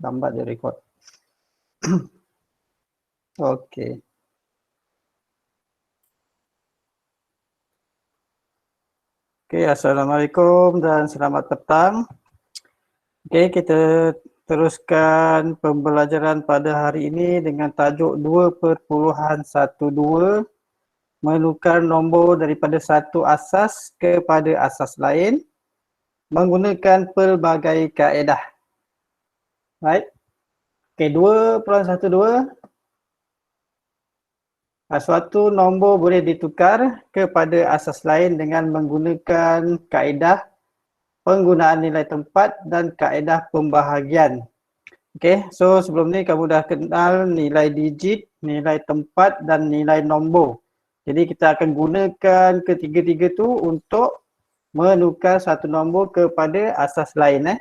Lambat dia record. Okey. Okey, Assalamualaikum dan selamat petang. Okey, kita teruskan pembelajaran pada hari ini dengan tajuk 2.12 menukar nombor daripada satu asas kepada asas lain menggunakan pelbagai kaedah. Baik. Okey, 2.12 suatu nombor boleh ditukar kepada asas lain dengan menggunakan kaedah penggunaan nilai tempat dan kaedah pembahagian. Okey, so sebelum ni kamu dah kenal nilai digit, nilai tempat dan nilai nombor. Jadi kita akan gunakan ketiga-tiga tu untuk menukar satu nombor kepada asas lain.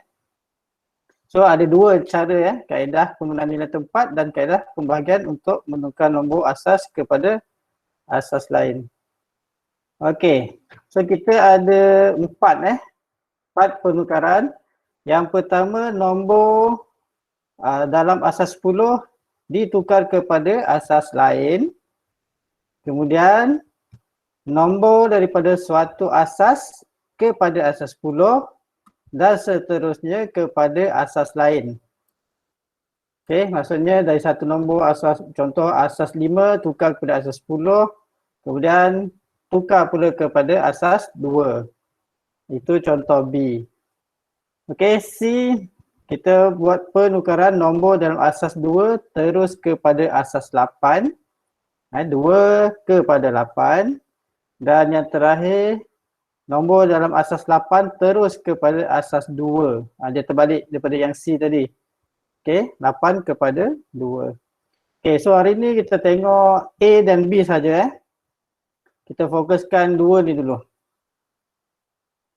So ada dua cara kaedah penggunaan nilai tempat dan kaedah pembahagian untuk menukar nombor asas kepada asas lain. Okey, so kita ada empat penukaran. Yang pertama, nombor dalam asas 10 ditukar kepada asas lain. Kemudian nombor daripada suatu asas kepada asas 10 dan seterusnya kepada asas lain. Okey, maksudnya dari satu nombor asas, contoh asas 5 tukar kepada asas 10, kemudian tukar pula kepada asas 2. Itu contoh B. Okey, C, kita buat penukaran nombor dalam asas 2 terus kepada asas 8. 2 kepada 8. Dan yang terakhir, nombor dalam asas 8 terus kepada asas 2. Dia terbalik daripada yang C tadi. Okey, 8 kepada 2. Okey, so hari ni kita tengok A dan B saja. Kita fokuskan dua ni dulu.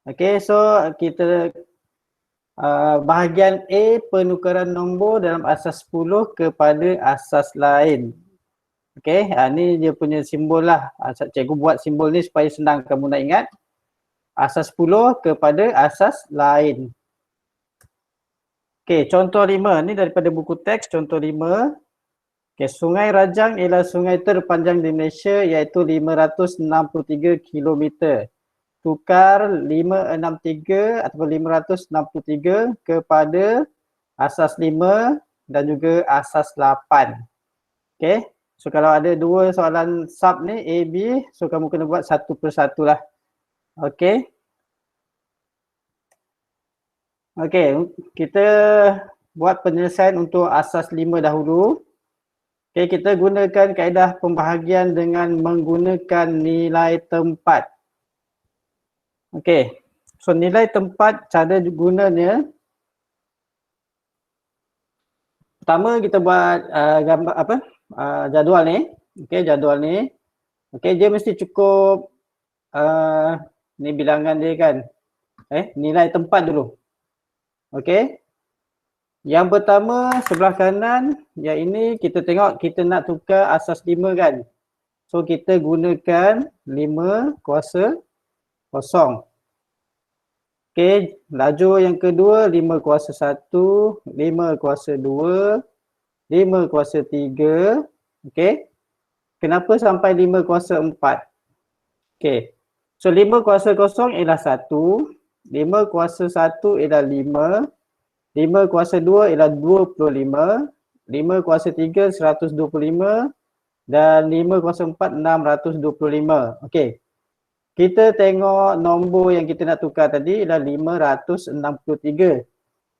Okey, so kita bahagian A, penukaran nombor dalam asas 10 kepada asas lain. Okey, ni dia punya simbol lah. Cikgu buat simbol ni supaya senang kamu nak ingat. Asas 10 kepada asas lain. Okey, contoh 5. Ni daripada buku teks contoh 5. Okey, Sungai Rajang ialah sungai terpanjang di Malaysia iaitu 563 km. Tukar 563 ataupun 563 kepada asas 5 dan juga asas 8. Okey, so kalau ada dua soalan sub ni A, B, so kamu kena buat satu persatu lah. Okey. Okey, kita buat penyelesaian untuk asas 5 dahulu. Okey, kita gunakan kaedah pembahagian dengan menggunakan nilai tempat. Okey, so nilai tempat cara gunanya. Pertama kita buat gambar jadual ni. Okey, jadual ni. Okey, dia mesti cukup ni bilangan dia kan. Nilai tempat dulu. Okey. Yang pertama sebelah kanan, yang ini kita tengok kita nak tukar asas 5 kan. So kita gunakan 5 kuasa 0. Okey, lajur yang kedua 5 kuasa 1, 5 kuasa 2, 5 kuasa 3. Okey. Kenapa sampai 5 kuasa 4? Okey. So 5 kuasa 0 ialah 1, 5 kuasa 1 ialah 5, 5 kuasa 2 ialah 25, 5 kuasa 3 125 dan 5 kuasa 4 625. Okey. Kita tengok nombor yang kita nak tukar tadi ialah 563.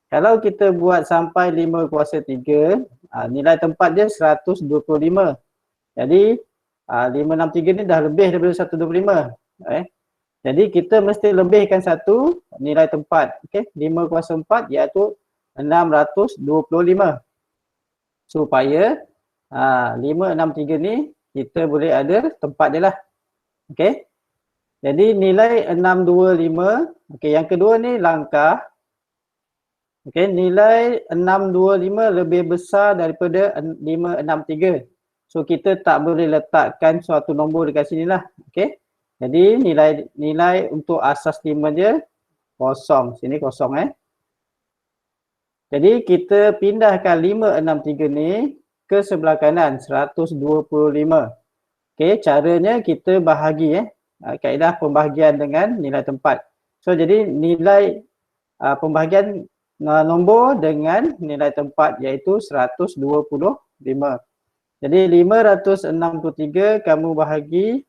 Kalau kita buat sampai 5 kuasa 3, nilai tempat dia 125. Jadi 563 ni dah lebih daripada 125. Jadi kita mesti lebihkan satu nilai tempat. Okey, 5 kuasa 4 iaitu 625. Supaya 563 ni kita boleh ada tempat dia lah. Okey. Jadi nilai 625. Okey, yang kedua ni langkah. Okey, nilai 625 lebih besar daripada 563. So kita tak boleh letakkan suatu nombor dekat sini lah. Okey. Jadi nilai untuk asas 5 dia kosong. Sini kosong Jadi kita pindahkan 563 ni ke sebelah kanan 125. Okey, caranya kita bahagi kaedah pembahagian dengan nilai tempat. So jadi nilai pembahagian nombor dengan nilai tempat iaitu 125. Jadi 563 kamu bahagi,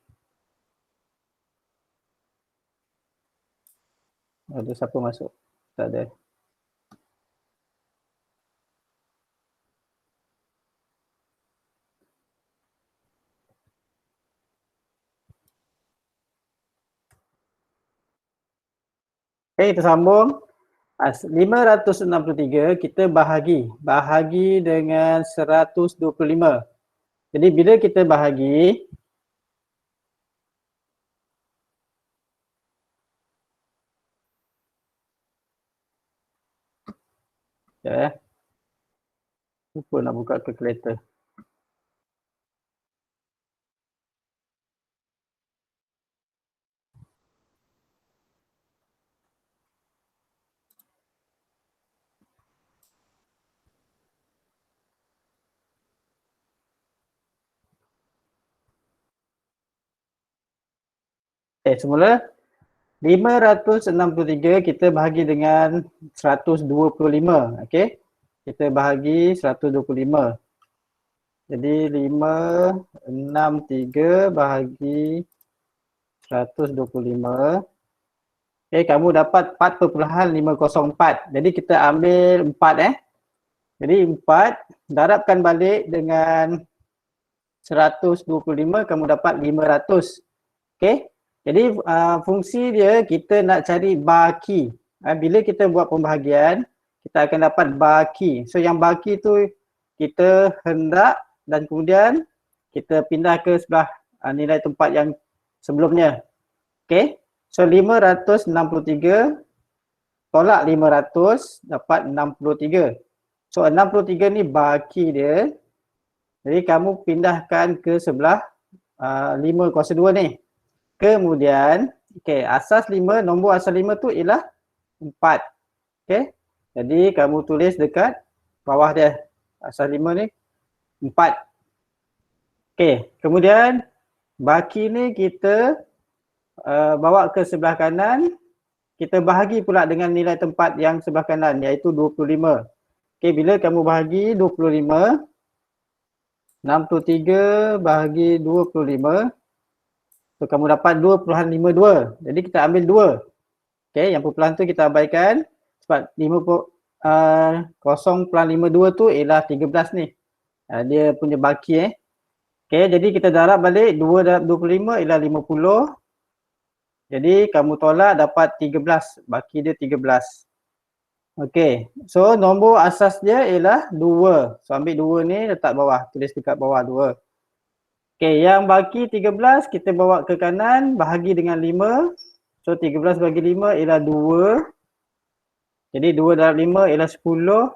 ada siapa masuk? Tak ada. Okey, kita sambung. 563 kita bahagi dengan 125. Jadi bila kita bahagi, lupa nak buka calculator. Semula 563 kita bahagi dengan 125. Okey. Kita bahagi 125. Jadi 563 bahagi 125. Okey, kamu dapat 4.504. Jadi kita ambil 4 Jadi 4 darabkan balik dengan 125, kamu dapat 500. Okey. Jadi fungsi dia kita nak cari baki. Bila kita buat pembahagian, kita akan dapat baki. So yang baki tu kita hendak dan kemudian kita pindah ke sebelah nilai tempat yang sebelumnya. Okey. So 563 tolak 500 dapat 63. So 63 ni baki dia. Jadi kamu pindahkan ke sebelah 5 kuasa 2 ni. Kemudian, asas 5, nombor asal 5 tu ialah 4. Okey. Jadi kamu tulis dekat bawah dia. Asal 5 ni 4. Okey, kemudian baki ni kita bawa ke sebelah kanan. Kita bahagi pula dengan nilai tempat yang sebelah kanan iaitu 25. Okey, bila kamu bahagi 25, 63 bahagi 25. So kamu dapat 2.52. Jadi kita ambil 2. Okey, yang perpuluhan tu kita abaikan sebab 0.52 tu ialah 13 ni. Dia punya baki Okey, jadi kita darab balik 2 darab 25 ialah 50. Jadi kamu tolak dapat 13. Baki dia 13. Okey, so nombor asas dia ialah 2. So ambil 2 ni letak bawah, tulis dekat bawah 2. Okey, yang baki 13 kita bawa ke kanan, bahagi dengan 5. So 13 bagi 5 ialah 2. Jadi 2 darab 5 ialah 10.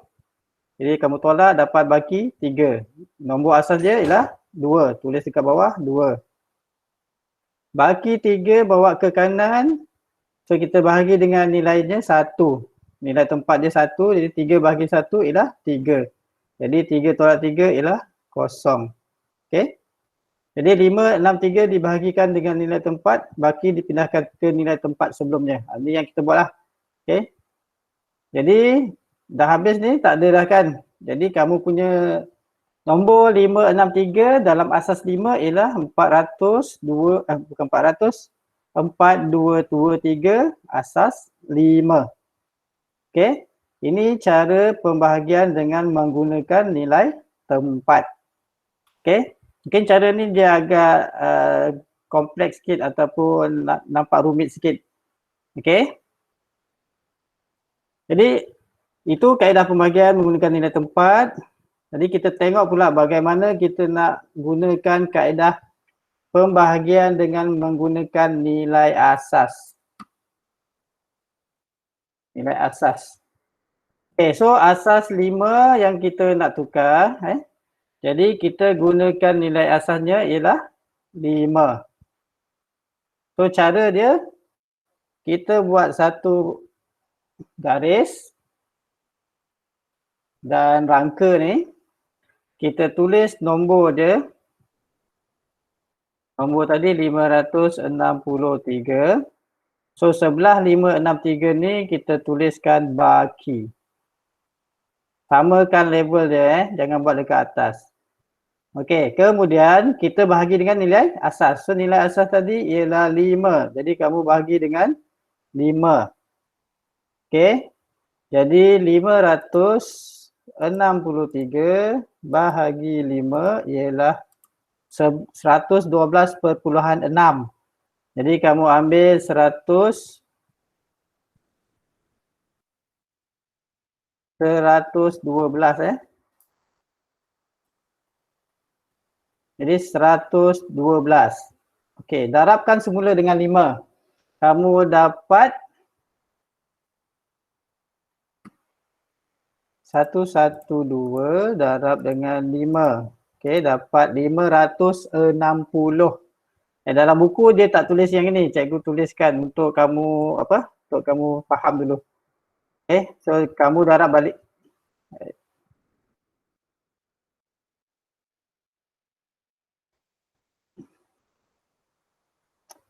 Jadi kamu tolak dapat baki 3. Nombor asas dia ialah 2. Tulis dekat bawah 2. Baki 3 bawa ke kanan. So kita bahagi dengan nilainya 1. Nilai tempat dia 1. Jadi 3 bahagi 1 ialah 3. Jadi 3 tolak 3 ialah 0. Okey. Jadi 563 dibahagikan dengan nilai tempat, baki dipindahkan ke nilai tempat sebelumnya. Ini yang kita buat lah. Okay. Jadi dah habis ni, tak ada dah kan. Jadi kamu punya nombor 563 dalam asas 5 ialah 4223 asas 5. Okay. Ini cara pembahagian dengan menggunakan nilai tempat. Okay. Mungkin cara ni dia agak kompleks sikit ataupun nampak rumit sikit. Okey. Jadi itu kaedah pembahagian menggunakan nilai tempat. Jadi kita tengok pula bagaimana kita nak gunakan kaedah pembahagian dengan menggunakan nilai asas. Nilai asas. Okay, so asas 5 yang kita nak tukar. Jadi kita gunakan nilai asasnya ialah 5. So cara dia, kita buat satu garis. dan rangka ni, kita tulis nombor dia. Nombor tadi 563. So sebelah 563 ni kita tuliskan baki. Samakan label dia, jangan buat dekat atas. Okey, kemudian kita bahagi dengan nilai asas. So nilai asas tadi ialah 5. Jadi kamu bahagi dengan 5. Okey. Jadi 563 bahagi 5 ialah 112.6. Jadi kamu ambil 112 Jadi 112. Okey, darabkan semula dengan 5. Kamu dapat 112 darab dengan 5. Okey, dapat 560. Dalam buku dia tak tulis yang ini. Cikgu tuliskan untuk kamu untuk kamu faham dulu. Okey, so kamu darab balik.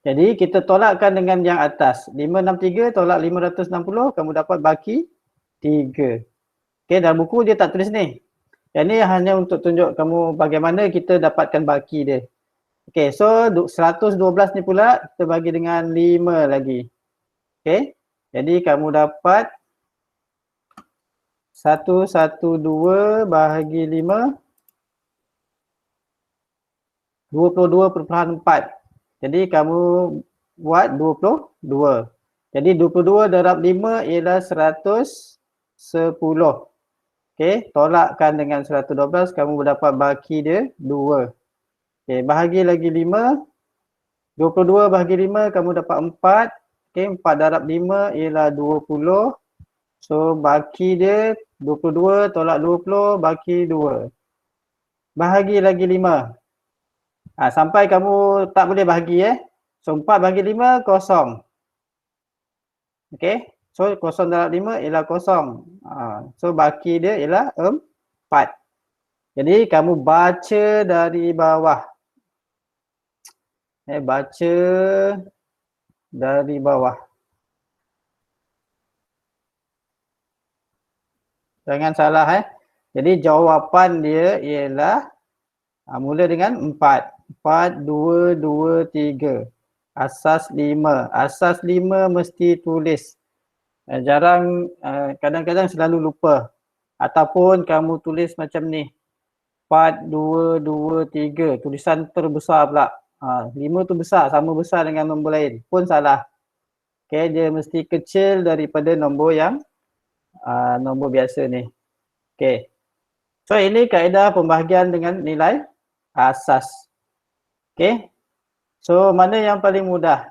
Jadi kita tolakkan dengan yang atas. 563 tolak 560, kamu dapat baki 3. Okey, dalam buku dia tak tulis ni. Yang ni hanya untuk tunjuk kamu bagaimana kita dapatkan baki dia. Okey, so 112 ni pula kita bagi dengan 5 lagi. Okey, jadi kamu dapat 112 bahagi 5, 22.4. Jadi kamu buat 22. Jadi 22 darab 5 ialah 110. Okey, tolakkan dengan 112, kamu dapat baki dia 2. Okey, bahagi lagi 5. 22 bahagi 5, kamu dapat 4. Okey, 4 darab 5 ialah 20. So, baki dia 22 tolak 20, baki 2. Bahagi lagi 5. Sampai kamu tak boleh bahagi So, 4 bahagi 5, kosong. Okey, so kosong darab 5 ialah kosong. So, baki dia ialah 4. Jadi, kamu baca dari bawah. Baca dari bawah. Jangan salah Jadi jawapan dia ialah mula dengan 4. 4, 2, 2, 3. Asas 5. Asas 5 mesti tulis. Jarang, kadang-kadang selalu lupa. Ataupun kamu tulis macam ni. 4, 2, 2, 3. Tulisan terbesar pula. 5 tu besar, sama besar dengan nombor lain. Pun salah. Okay, dia mesti kecil daripada nombor yang nombor biasa ni. Okay. So ini kaedah pembahagian dengan nilai asas. Okay. So mana yang paling mudah?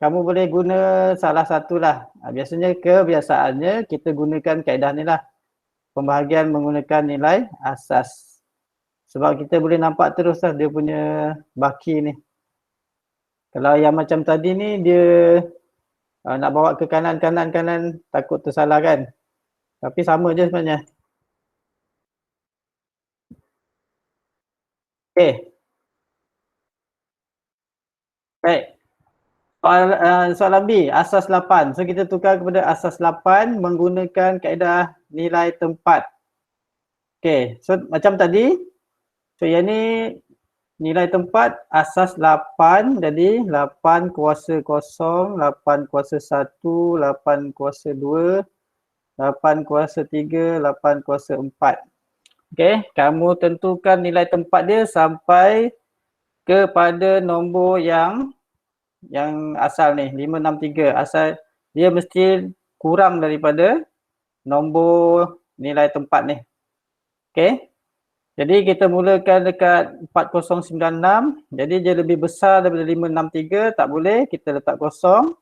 Kamu boleh guna salah satu lah. Biasanya kebiasaannya kita gunakan kaedah ni lah. Pembahagian menggunakan nilai asas. Sebab kita boleh nampak terus lah dia punya baki ni. Kalau yang macam tadi ni dia nak bawa ke kanan takut tersalah kan. Tapi sama je sebenarnya. Okay. Baik. Soalan B, asas 8. So kita tukar kepada asas 8 menggunakan kaedah nilai tempat. Okay, so macam tadi. So yang ni nilai tempat asas 8. Jadi 8 kuasa 0, 8 kuasa 1, 8 kuasa 2, 8 kuasa 3, 8 kuasa 4. Okay, kamu tentukan nilai tempat dia sampai kepada nombor yang asal ni, 563. Asal dia mesti kurang daripada nombor nilai tempat ni. Okay. Jadi kita mulakan dekat 4096. Jadi dia lebih besar daripada 563. Tak boleh, kita letak kosong.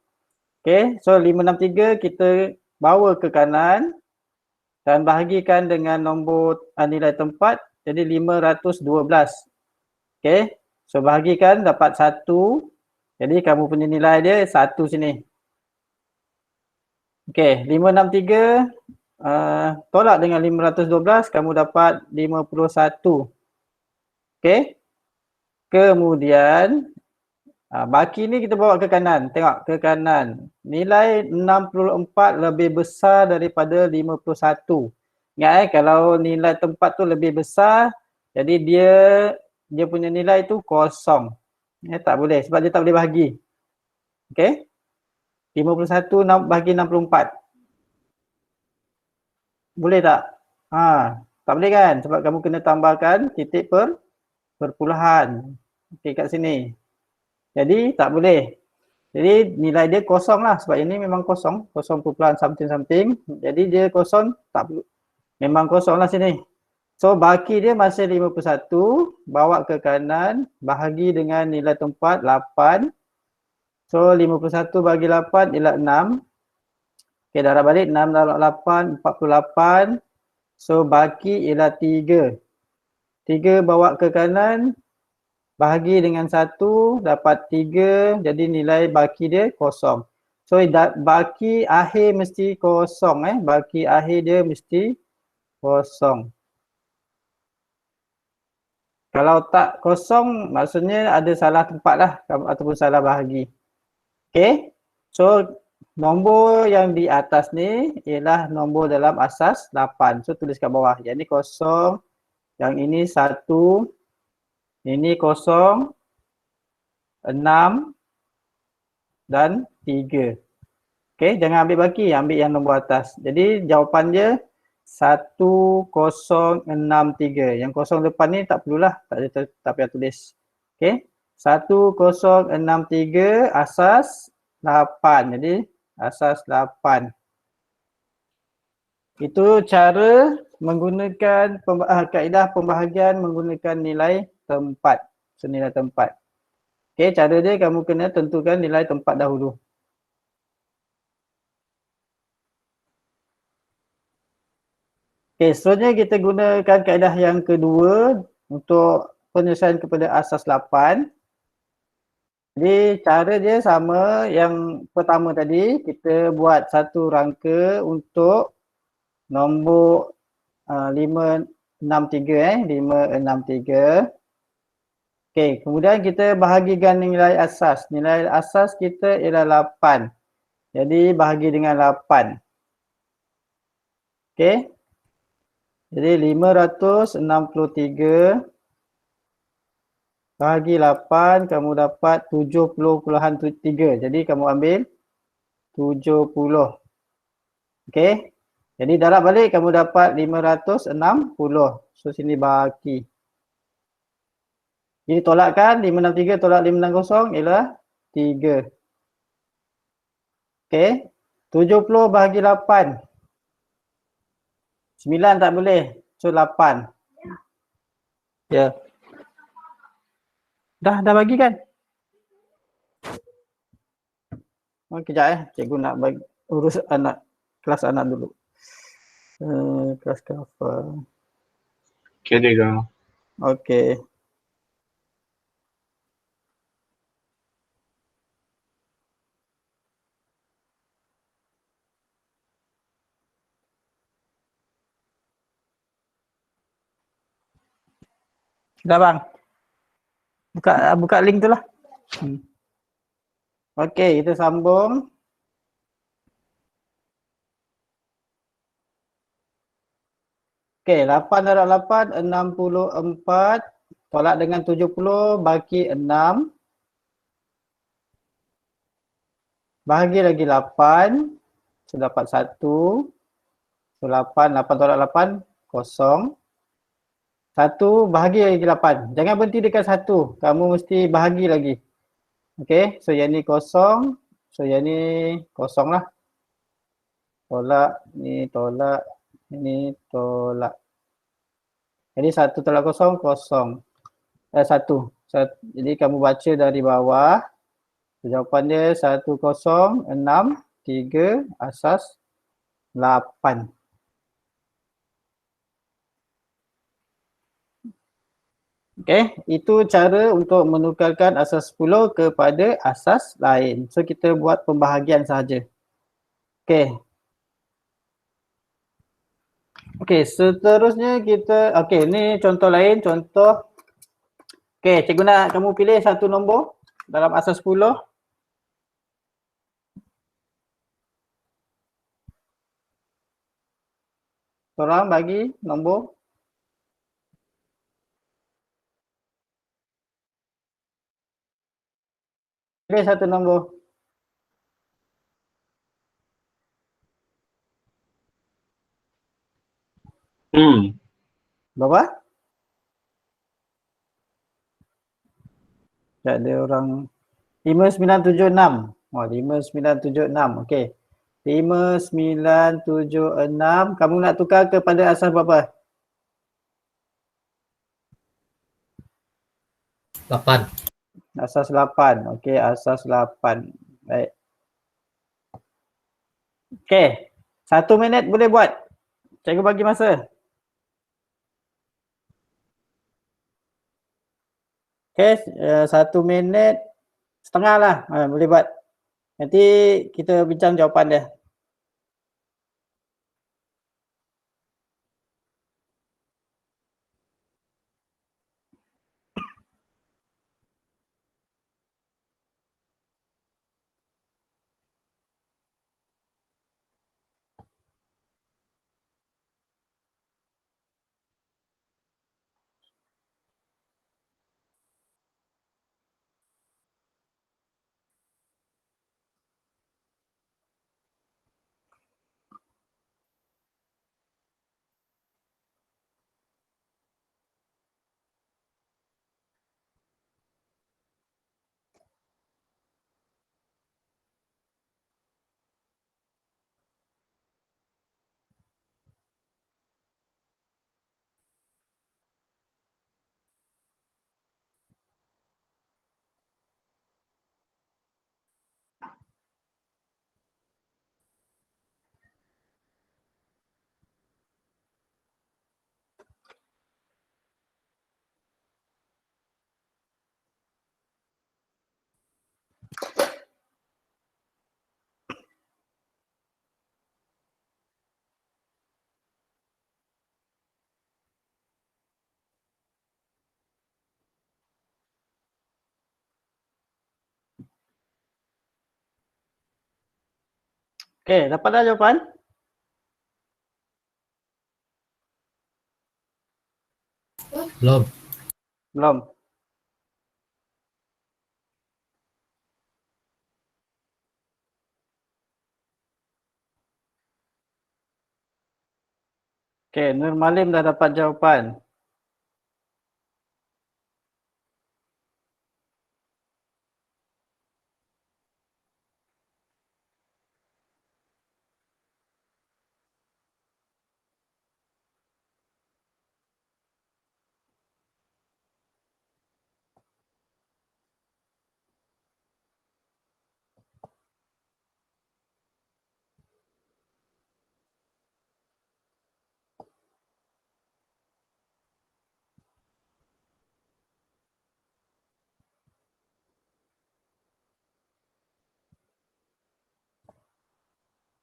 Okay. So 563 kita bawa ke kanan dan bahagikan dengan nombor nilai tempat. Jadi 512. Okay. So bahagikan dapat 1. Jadi kamu punya nilai dia 1 sini. Okey, 563 tolak dengan 512, kamu dapat 51. Okey. Kemudian baki ni kita bawa ke kanan. Tengok ke kanan. Nilai 64 lebih besar daripada 51. Ingat kalau nilai tempat tu lebih besar, jadi dia punya nilai tu kosong. Tak boleh sebab dia tak boleh bahagi. Okey. 51 bahagi 64. Boleh tak? Tak boleh kan? Sebab kamu kena tambahkan titik perpuluhan. Okey, kat sini. Jadi tak boleh. Jadi nilai dia kosong lah sebab ini memang kosong. 0.something something. Jadi dia kosong, tak perlu. Memang kosong lah sini. So baki dia masih 51. Bawa ke kanan. Bahagi dengan nilai tempat 8. So 51 bagi 8 ialah 6. Okey, darab balik 6 darab 8, 48. So baki ialah 3. 3 bawa ke kanan. Bahagi dengan 1, dapat 3, jadi nilai baki dia kosong. So baki akhir mesti kosong. Baki akhir dia mesti kosong. Kalau tak kosong, maksudnya ada salah tempat lah ataupun salah bahagi. Okay, so nombor yang di atas ni ialah nombor dalam asas 8. So tulis kat bawah, yang ni kosong, yang ini 1, ini 0, 6 dan 3. Okey, jangan ambil baki, ambil yang nombor atas. Jadi jawapan dia 1063. Yang kosong depan ni tak perlulah, tak payah tulis. Okey. 1063 asas 8. Jadi asas 8. Itu cara menggunakan kaedah pembahagian menggunakan nilai tempat. So nilai tempat. Okey, cara dia kamu kena tentukan nilai tempat dahulu. Okey, seterusnya kita gunakan kaedah yang kedua untuk penyelesaian kepada asas 8. Jadi cara dia sama yang pertama tadi, kita buat satu rangka untuk nombor 563 563. Okey, kemudian kita bahagikan nilai asas. Nilai asas kita ialah 8. Jadi bahagi dengan 8. Okey. Jadi 563 bahagi 8, kamu dapat 70.3. Jadi kamu ambil 70. Okey. Jadi darab balik kamu dapat 560. So sini baki. Jadi tolakkan 563 tolak 560 ialah 3. Okey. 70 bahagi 8. 9 tak boleh. So 8. Ya. Dah bagi kan? Kejap cikgu nak bagi urus anak, kelas anak dulu. Kelas cover. Okay, there you go. Okay. Dah bang. Buka link tu lah. Okey, kita sambung. Okey, 8 darab 8, 64. Tolak dengan 70, baki 6. Bahagi lagi 8. So, dapat 1. So, 8 tolak 8, kosong. 1 bahagi lagi 8. Jangan berhenti dekat 1. Kamu mesti bahagi lagi. Okey, so yang ni kosong. So yang ni kosong lah. Tolak, ni tolak, ini tolak. Jadi 1 tolak kosong, kosong. 1. Jadi kamu baca dari bawah. Jawapan dia 1063 asas 8. Okey, itu cara untuk menukarkan asas 10 kepada asas lain. So kita buat pembahagian sahaja. Okey. Okey, seterusnya kita, okey, ni contoh lain, contoh. Okey, cikgu nak kamu pilih satu nombor dalam asas 10. Korang bagi nombor. Pilih satu nombor. Berapa? Tak ada orang. 5976. Oh, 5976. Okey. 5976. Kamu nak tukar kepada asas berapa? 8. Asas 8. Okey, asas 8. Baik. Okey. 1 minit boleh buat. Cikgu bagi masa. Okey, 1 minit setengah lah. Boleh buat. Nanti kita bincang jawapan dia. Okey, dapat dah jawapan? Belum. Belum. Okey, Nur Malim dah dapat jawapan.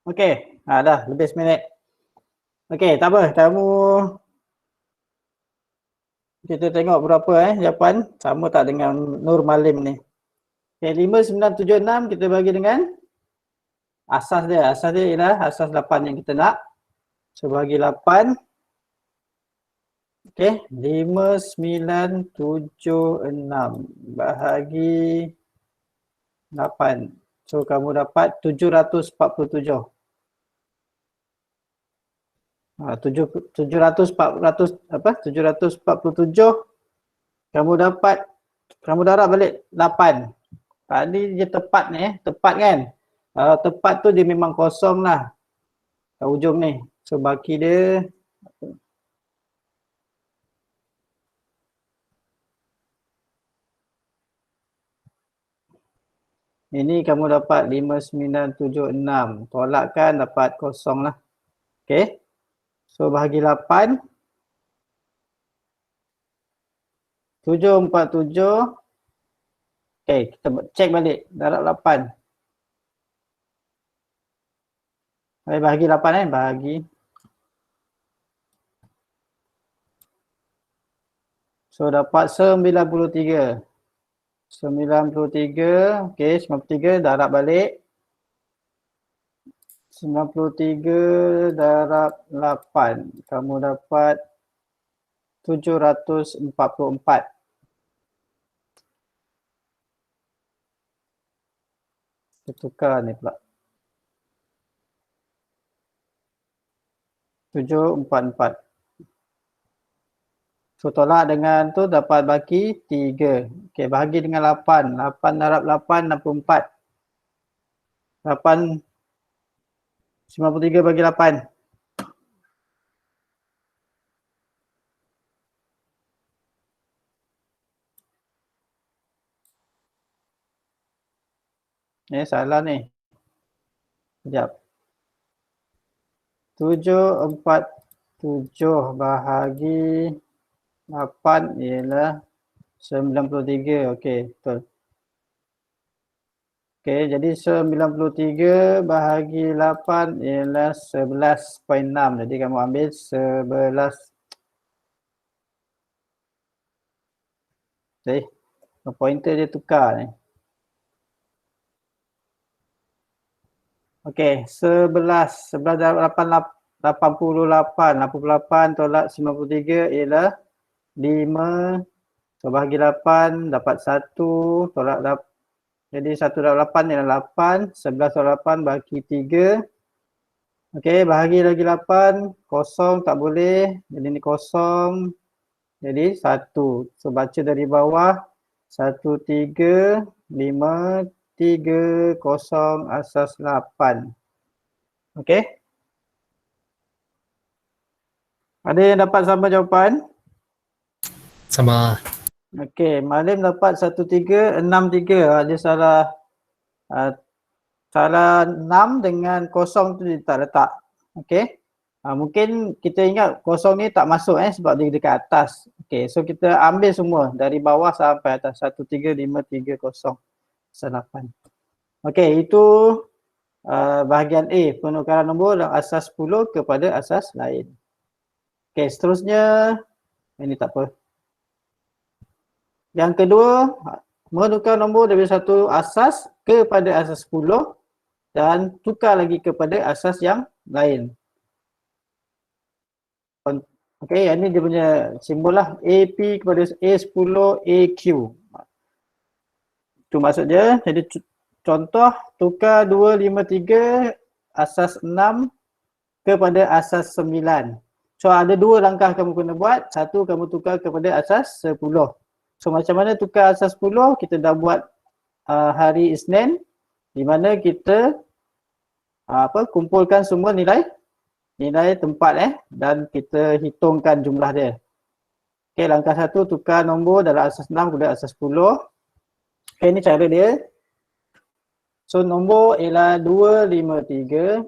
Okey, dah lebih seminit. Okey, tak apa. Kamu kita tengok berapa jawapan. Sama tak dengan Nur Malim ni. Okey, 5976 kita bagi dengan asas dia. Asas dia ialah asas 8 yang kita nak. So bagi 8. Okey, 5976 bahagi 8. So kamu dapat 747. 747 kamu dapat, kamu darab balik 8. Tadi dia tepat ni, tepat kan? Tepat tu dia memang kosong lah kat ujung ni. So baki dia ini kamu dapat 5976. Tolakkan dapat kosong lah. Okey. So bahagi 8. 747. Okey, kita cek balik. Darab 8. Bahagi 8 bahagi So dapat 93. 93, okey, 93 darab balik. 93 darab 8. Kamu dapat 744. Kita tukar ni pula. 744. So tolak dengan tu dapat bagi 3. Okey, bahagi dengan 8. 8 darab 8, 64. 8, 93 bagi 8. Salah ni. Sekejap. 747 bahagi 8 ialah 93. Okey, betul. Okey, jadi 93 bahagi 8 ialah 11.6. Jadi kamu ambil 11. Pointer dia tukar ni. Okey, 11 darab 88. 88 tolak 93 ialah 5. So bahagi 8 dapat 1 tolak 8. Jadi 1 darab 8 ialah 8. 11 darab 8 bagi 3. Okey, bahagi lagi 8. Kosong tak boleh. Jadi ni kosong. Jadi 1. So baca dari bawah. 1, 3, 5, 3, 0, asas 8. Okey. Ada yang dapat sama jawapan? Sama. Okey, Malim dapat 1363. Dia salah salah 6 dengan 0 tu dia tak letak. Okey. Mungkin kita ingat 0 ni tak masuk sebab dia dekat atas. Okey, so kita ambil semua dari bawah sampai atas. 13530 8. Okey, itu bahagian A, penukaran nombor dalam asas 10 kepada asas lain. Okey, seterusnya ini tak apa. Yang kedua, menukar nombor dari satu asas kepada asas 10 dan tukar lagi kepada asas yang lain. Okey, yang ni dia punya simbol lah. AP kepada A10 AQ. Itu maksud dia. Jadi contoh tukar 253 asas 6 kepada asas 9. So ada dua langkah kamu kena buat. Satu, kamu tukar kepada asas 10. So macam mana tukar asas 10? Kita dah buat hari Isnin, di mana kita kumpulkan semua nilai tempat dan kita hitungkan jumlah dia. Okey, langkah satu, tukar nombor dalam asas 6 kepada asas 10. Okey, ni cara dia. So nombor ialah 253.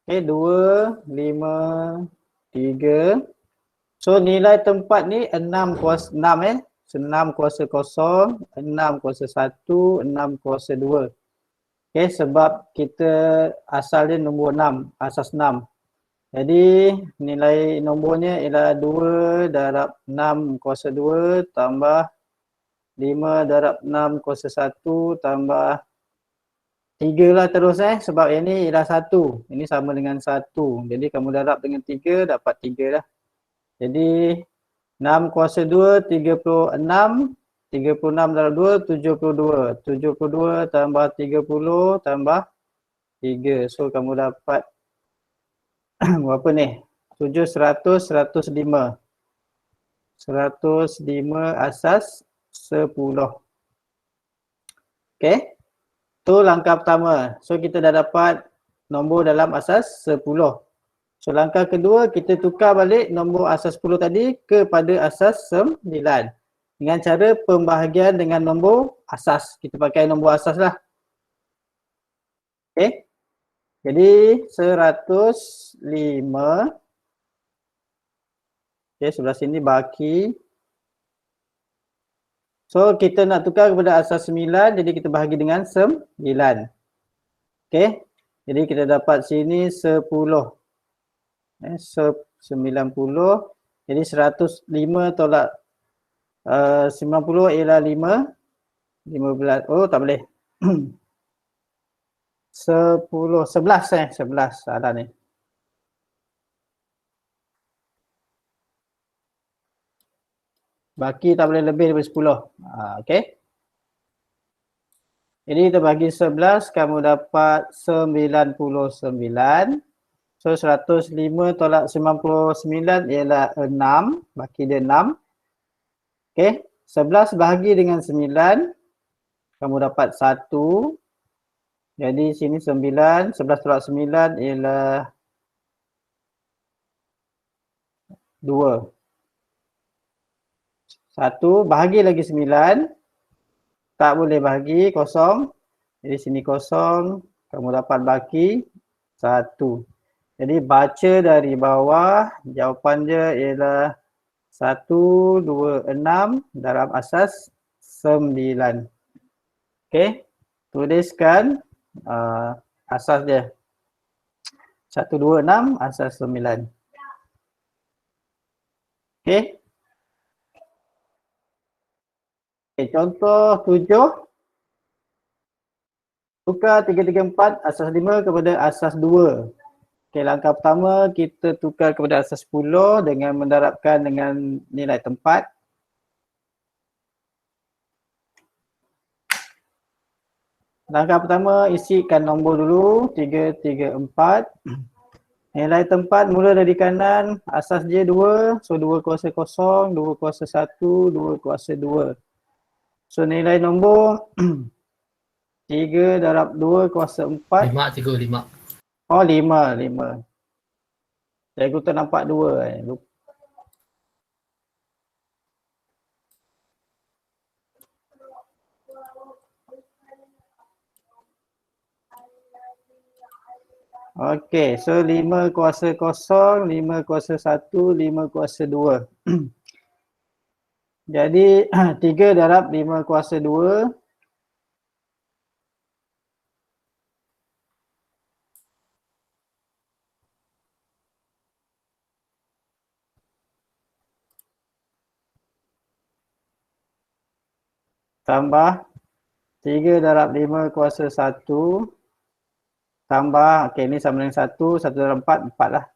Okey, 253. So nilai tempat ni 6 kuasa 6 So 6 kuasa 0, 6 kuasa 1, 6 kuasa 2. Okey, sebab kita asal dia nombor 6, asas 6. Jadi nilai nombornya ialah 2 darab 6 kuasa 2 tambah 5 darab 6 kuasa 1 tambah 3 lah terus sebab yang ni ialah 1. Ini sama dengan 1. Jadi kamu darab dengan 3 dapat 3 lah. Jadi 6 kuasa 2 36. 36 darab 2 72. 72 tambah 30 tambah 3. So kamu dapat berapa ni? 7 100 105. 105 asas 10. Okey. Tu langkah pertama. So kita dah dapat nombor dalam asas 10. So langkah kedua, kita tukar balik nombor asas 10 tadi kepada asas 9. Dengan cara pembahagian dengan nombor asas. Kita pakai nombor asas lah. Okey. Jadi 105. Okey, sebelah sini baki. So kita nak tukar kepada asas 9, jadi kita bahagi dengan 9. Okey. Jadi kita dapat sini 10. 90. Jadi 105 tolak 90 ialah 5. 15. Oh, tak boleh. 10, 11 11 salah ni. Baki tak boleh lebih daripada 10. Okey. Jadi kita bagi 11, kamu dapat 99. So 105 tolak 99 ialah 6. Baki dia 6. Okey. 11 bahagi dengan 9, kamu dapat 1. Jadi sini 9, 11 tolak 9 ialah 2. 1 bahagi lagi 9. Tak boleh bahagi, kosong. Jadi sini kosong, kamu dapat baki 1. Jadi baca dari bawah, jawapan dia ialah 126 dalam asas 9. Okey, tuliskan asas dia. 126 asas 9. Okey. Okay, contoh 7. Tukar 334 asas 5 kepada asas 2. Okey, langkah pertama kita tukar kepada asas 10 dengan mendarabkan dengan nilai tempat. Langkah pertama, isikan nombor dulu, 334. Nilai tempat mula dari kanan, asas dia 2. So 2 kuasa 0, 2 kuasa 1, 2 kuasa 2. So nilai nombor 3 darab 2 kuasa 4. 5, 3, 5. Oh 5. Cikgu tak nampak 2. Lupa. Okey, so 5 kuasa 0, 5 kuasa 1, 5 kuasa 2. Jadi 3 darab 5 kuasa 2. Tambah 3 darab 5 kuasa 1. Tambah, okey ni sama dengan 1, 1 darab 4, 4 lah.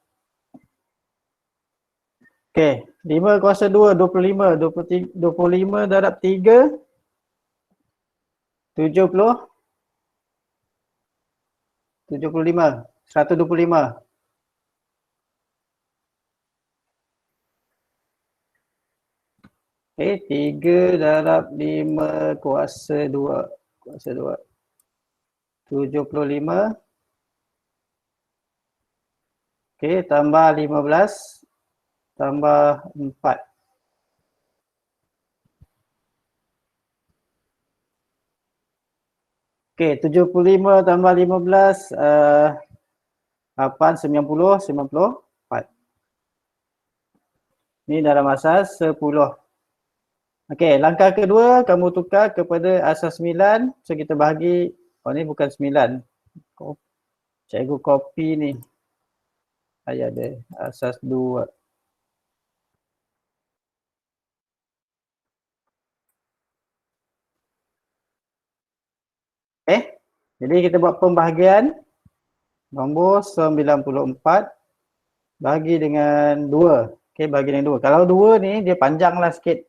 Okey, 5 kuasa 2, 25. 25 darab 3, 70. 75, 125. Okey, 3 darab 5 kuasa 2. Kuasa 2. 75. Okey, tambah 15. Tambah 4. Okey, 75 tambah 15, 8, 90, 94. Ni dalam asas 10. Okey, langkah kedua kamu tukar kepada asas 9. So kita bahagi, oh ni bukan 9. Cikgu copy ni. Ayat dia, asas 2. Jadi kita buat pembahagian. Nombor 94 bagi dengan 2. Okey, bagi dengan 2. Kalau 2 ni dia panjanglah sikit.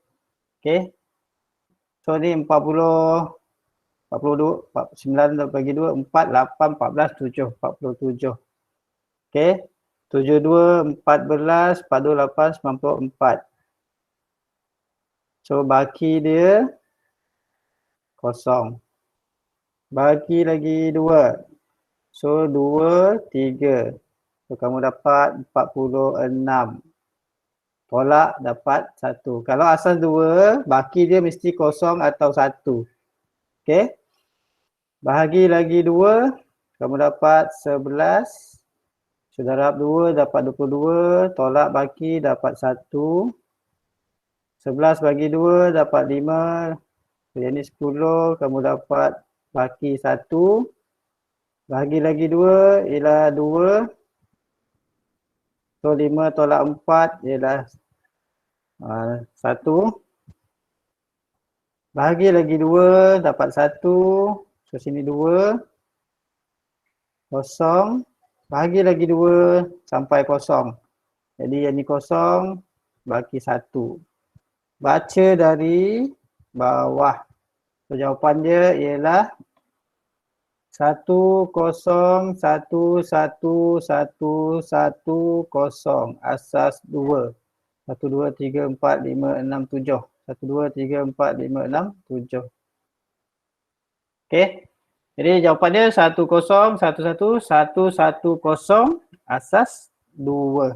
Okey. So ni 40, 42, 9 bagi 2, 4, 8, 14, 7, 47. Okey. 72, 14, 42, 8, 94. So baki dia kosong. Bagi lagi 2. So 2, 3. So kamu dapat 46. Tolak dapat 1. Kalau asas 2, baki dia mesti kosong atau 1. Okey. Bahagi lagi 2, kamu dapat 11. So darab 2 dapat 22. Tolak baki dapat 1. 11 bagi 2 dapat 5. Jadi 10, kamu dapat baki 1. Bahagi lagi 2 ialah 2. So 5 tolak 4 ialah 1. Bahagi lagi 2 dapat 1. So sini 2. Kosong. Bahagi lagi 2 sampai kosong. Jadi yang ni kosong, bagi 1. Baca dari bawah. So jawapan dia ialah 10111110 asas 2. 1, 2, 3, 4, 5, 6, 7. 1, 2, 3, 4, 5, 6, 7. Okey. Jadi jawapan dia 10111110 asas 2.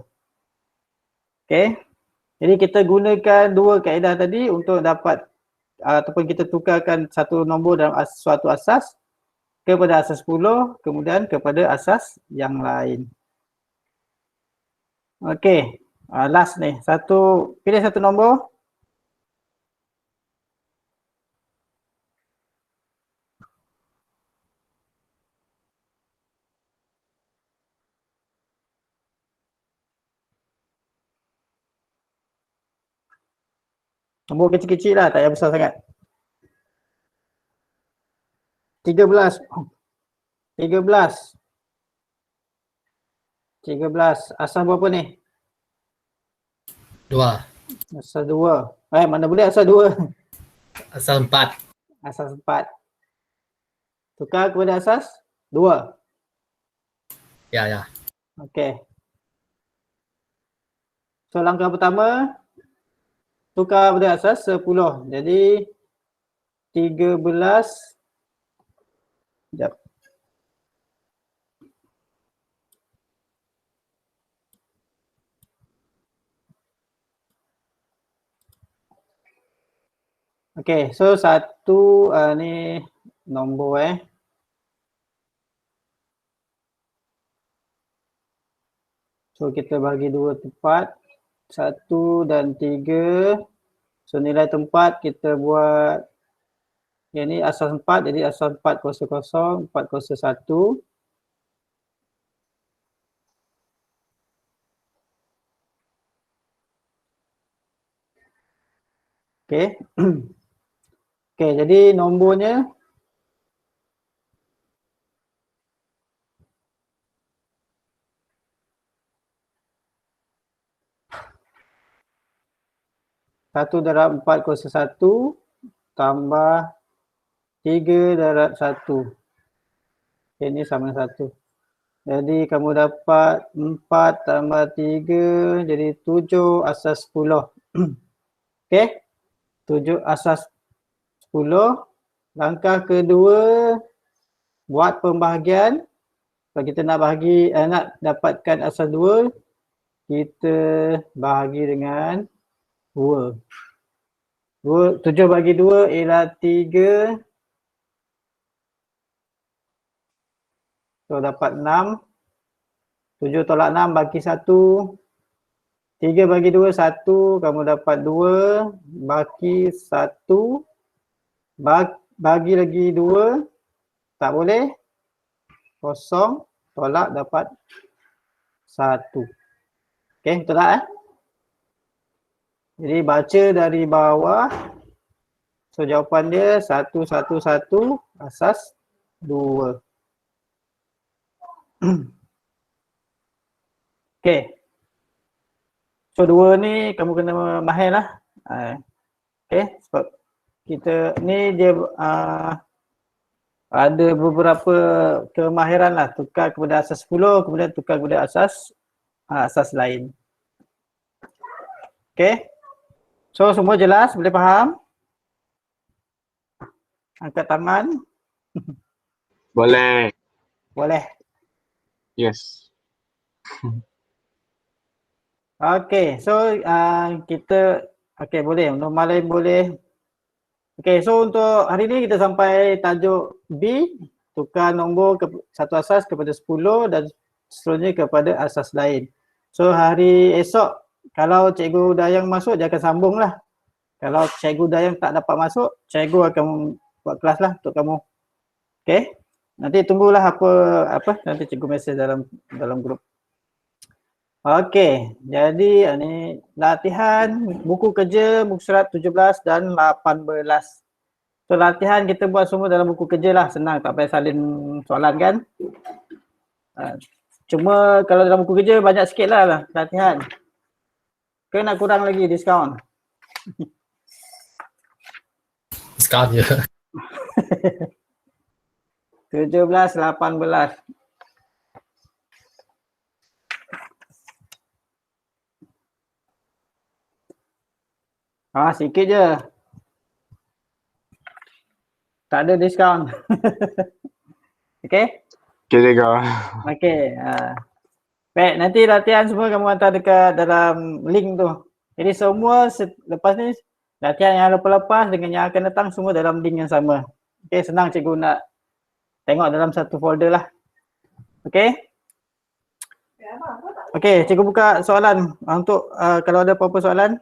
Okey. Jadi kita gunakan dua kaedah tadi untuk dapat ataupun kita tukarkan satu nombor dalam suatu asas kepada asas 10, kemudian kepada asas yang lain. Okey, last ni. Pilih satu nombor. Nombor kecil-kecil lah, tak payah besar sangat. 13. 13. Asas berapa ni? 2. Asas 2. Mana boleh asas 2? Asal 4. Asas 4. Tukar kepada asas 2. Ya. Okey. So langkah pertama, tukar pada asas 10. Jadi 13. Sekejap. Okey, so satu ni nombor So kita bagi dua tempat, 1 dan 3. So nilai tempat kita buat yang ni asas 4, jadi asas 400, 401. Okey. Okey, jadi nombornya satu darab 401 tambah 3 darab 1. Okay, ini sama 1. Jadi kamu dapat 4 tambah 3 jadi 7 asas 10. Okey. 7 asas 10. Langkah kedua, buat pembahagian. Kalau kita nak nak dapatkan asas 2, kita bahagi dengan 2. 7 bagi 2 ialah 3. So dapat 6. 7 tolak 6 bagi 1. 3 bagi 2, 1. Kamu dapat 2. Bagi 1. Bagi lagi 2. Tak boleh. Kosong. Tolak dapat 1. Okey, betul tak Jadi baca dari bawah. So jawapan dia 111 asas 2. Okey. So 2 ni kamu kena mahir lah. Okey, sebab kita ni dia ada beberapa kemahiran lah. Tukar kepada asas 10, kemudian tukar kepada asas lain. Okey. So semua jelas, boleh faham? Angkat tangan. Boleh. Boleh. Yes. Okey, so kita boleh. Untuk malam boleh. Okey, so untuk hari ni kita sampai tajuk B, tukar nombor satu asas kepada 10 dan seterusnya kepada asas lain. So hari esok kalau Cikgu Dayang masuk dia akan sambung lah. Kalau Cikgu Dayang tak dapat masuk, Cikgu akan buat kelas lah untuk kamu. Okey. Nanti tunggulah apa nanti Cikgu mesej dalam grup. Okey, jadi ni latihan buku kerja muka surat 17 dan 18. So latihan kita buat semua dalam buku kerja lah, senang tak payah salin soalan kan. Cuma kalau dalam buku kerja banyak sikit lah latihan. Ke nak kurang lagi diskaun? Diskaun je. 17, 18. Sikit je. Tak ada diskaun. Okey? Okay, cikgu. Okey. Baik, nanti latihan semua kamu hantar dekat dalam link tu. Jadi semua lepas ni latihan yang lepas-lepas dengan yang akan datang semua dalam link yang sama. Okey, senang cikgu nak tengok dalam satu folder lah. Okey? Okey, cikgu buka soalan untuk kalau ada apa-apa soalan.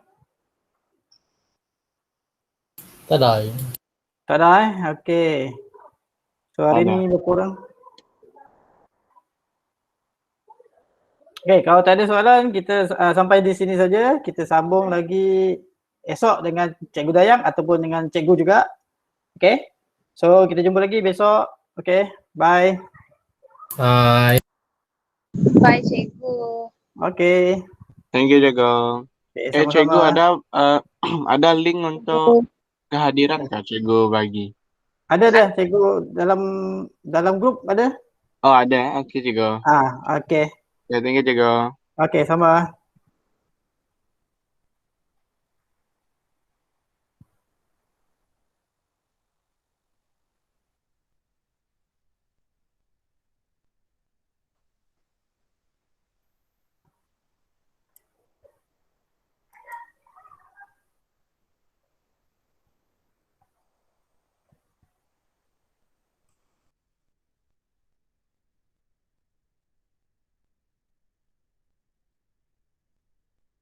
Tak ada. Tak ada okey. So hari Tak ada. ni lebih kurang. Okey, kalau tak ada soalan kita sampai di sini saja. Kita sambung lagi esok dengan Cikgu Dayang ataupun dengan cikgu juga. Okey. So kita jumpa lagi besok. Okey, bye. Bye. Bye, cikgu. Okey. Thank you, cikgu. Okay, Cikgu sama-sama. ada link untuk kehadiran kah cikgu bagi? Ada cikgu dalam grup ada? Oh, ada. Okey, cikgu. Okey. Ya, thank you, cikgu. Okey, sama.